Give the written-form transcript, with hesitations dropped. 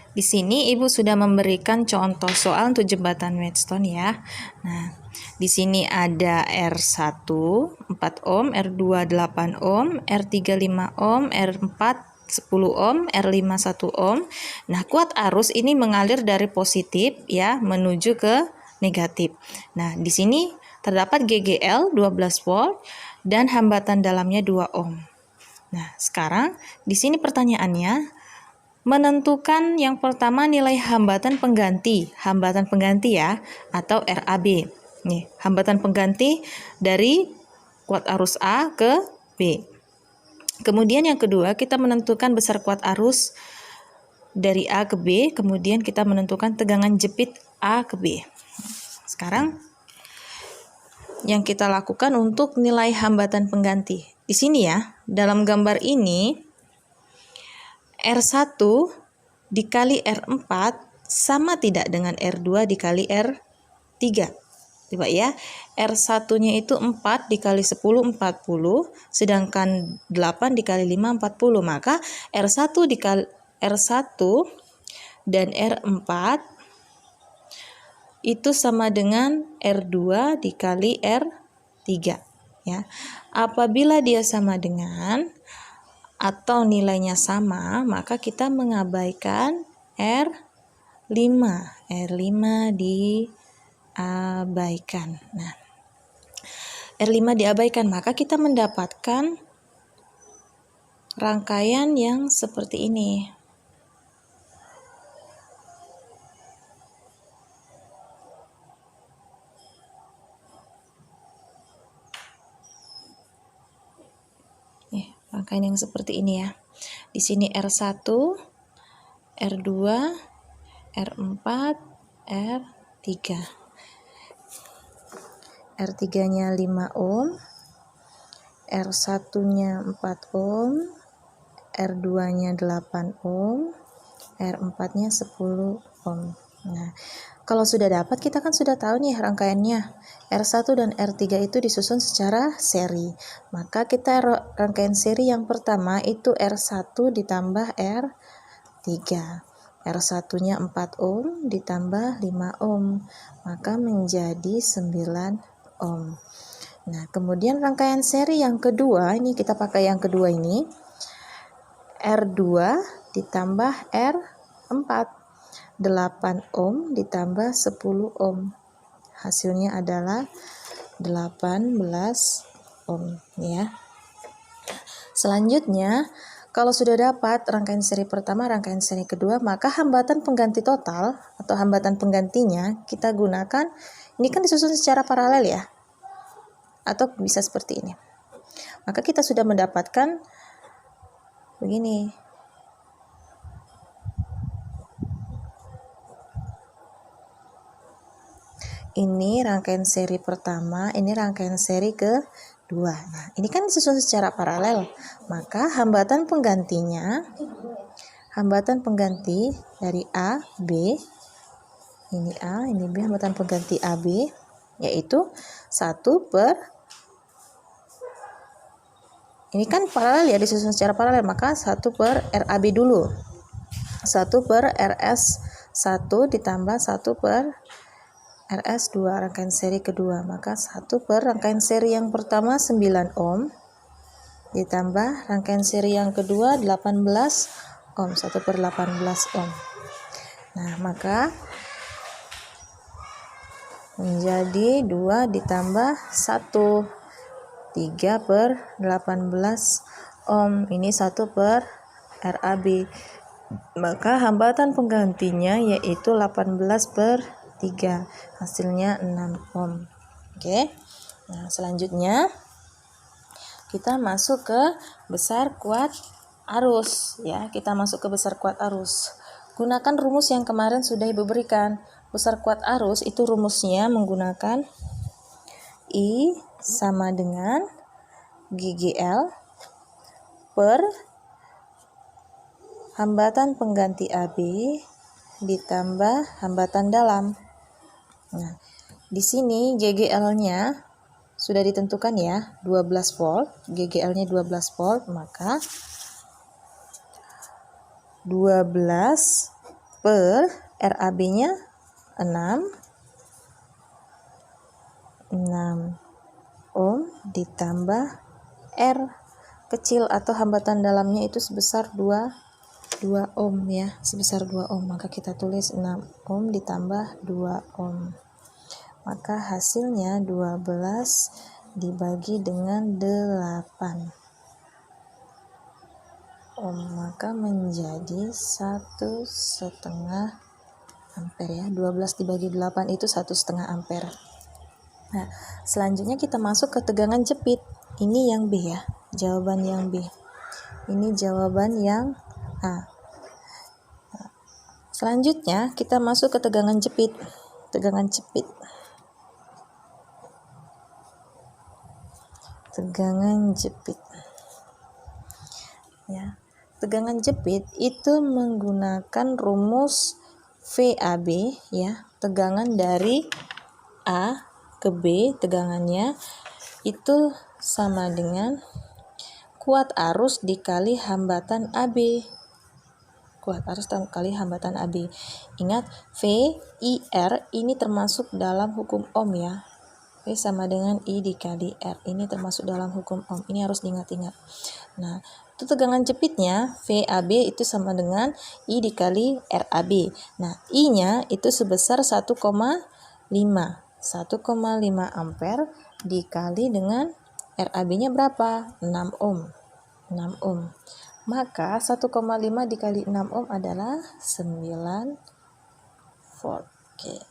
Di sini Ibu sudah memberikan contoh soal untuk jembatan Wheatstone ya. Nah, di sini ada R1 4 ohm, R2 8 ohm, R3 5 ohm, R4 10 ohm, R5 1 ohm. Nah, kuat arus ini mengalir dari positif ya menuju ke negatif. Nah, di sini terdapat GGL 12 volt dan hambatan dalamnya 2 ohm. Nah, sekarang di sini pertanyaannya, menentukan yang pertama nilai hambatan pengganti ya, atau RAB. Nih, hambatan pengganti dari kuat arus A ke B. Kemudian yang kedua, kita menentukan besar kuat arus dari A ke B, kemudian kita menentukan tegangan jepit A ke B. Sekarang yang kita lakukan untuk nilai hambatan pengganti. Di sini ya, dalam gambar ini R1 dikali R4 sama tidak dengan R2 dikali R3. Coba ya, R1-nya itu 4 dikali 10, 40, sedangkan 8 dikali 5, 40. Maka R1 dikali R1 dan R4 itu sama dengan R2 dikali R3. Ya. Apabila dia sama dengan atau nilainya sama, maka kita mengabaikan R5 diabaikan. Nah, R5 diabaikan, maka kita mendapatkan rangkaian yang seperti ini. Rangkaian yang seperti ini ya. Di sini R1, R2, R4, R3. R3-nya 5 ohm, R1-nya 4 ohm, R2-nya 8 ohm, R4-nya 10 ohm. Nah, kalau sudah dapat, kita kan sudah tahu nih rangkaiannya. R1 dan R3 itu disusun secara seri. Maka kita rangkaian seri yang pertama itu R1 ditambah R3. R1-nya 4 ohm ditambah 5 ohm. Maka menjadi 9 ohm. Nah, kemudian rangkaian seri yang kedua, ini kita pakai yang kedua ini. R2 ditambah R4. 8 ohm ditambah 10 ohm. Hasilnya adalah 18 ohm ya. Selanjutnya, kalau sudah dapat rangkaian seri pertama, rangkaian seri kedua, maka hambatan pengganti total atau hambatan penggantinya kita gunakan, ini kan disusun secara paralel ya. Atau bisa seperti ini. Maka kita sudah mendapatkan begini. Ini rangkaian seri pertama, ini rangkaian seri kedua. Nah, ini kan disusun secara paralel. Maka hambatan penggantinya, hambatan pengganti dari A, B, ini A, ini B, hambatan pengganti AB, yaitu 1 per, ini kan paralel ya, disusun secara paralel, maka 1 per RAB dulu. 1 per RS1 ditambah 1 per RS2 rangkaian seri kedua, maka 1 per rangkaian seri yang pertama 9 ohm ditambah rangkaian seri yang kedua 18 ohm, 1 per 18 ohm. Nah, maka menjadi 2 ditambah 1, 3 per 18 ohm, ini 1 per RAB. Maka hambatan penggantinya yaitu 18 per 3, hasilnya 6 ohm. Oke. Nah, selanjutnya kita masuk ke besar kuat arus ya. Kita masuk ke besar kuat arus. Gunakan rumus yang kemarin sudah Ibu berikan. Besar kuat arus itu rumusnya menggunakan I sama dengan GGL per hambatan pengganti AB ditambah hambatan dalam. Nah, di sini GGL-nya sudah ditentukan ya, 12 volt. GGL-nya 12 volt, maka 12 per RAB-nya 6 ohm ditambah R kecil atau hambatan dalamnya itu sebesar 2 ohm ya, sebesar 2 ohm. Maka kita tulis 6 ohm ditambah 2 ohm. Maka hasilnya 12 dibagi dengan 8 ohm, maka menjadi 1,5 ampere ya. 12 dibagi 8 itu 1,5 ampere. Nah, selanjutnya kita masuk ke tegangan jepit. Ini yang B ya, jawaban yang B. Ini jawaban yang A. Selanjutnya kita masuk ke tegangan jepit. Tegangan jepit. Tegangan jepit. Ya. Tegangan jepit itu menggunakan rumus VAB ya. Tegangan dari A ke B, tegangannya itu sama dengan kuat arus dikali hambatan AB. Kuat arus kali hambatan AB. Ingat, VIR ini termasuk dalam hukum Ohm ya. V sama dengan I dikali R. Ini termasuk dalam hukum Ohm. Ini harus diingat-ingat. Nah, itu tegangan jepitnya VAB itu sama dengan I dikali RAB. Nah, I-nya itu sebesar 1,5 ampere dikali dengan RAB-nya berapa? 6 ohm. 6 ohm. Maka 1,5 dikali 6 ohm adalah 9 volt. Oke.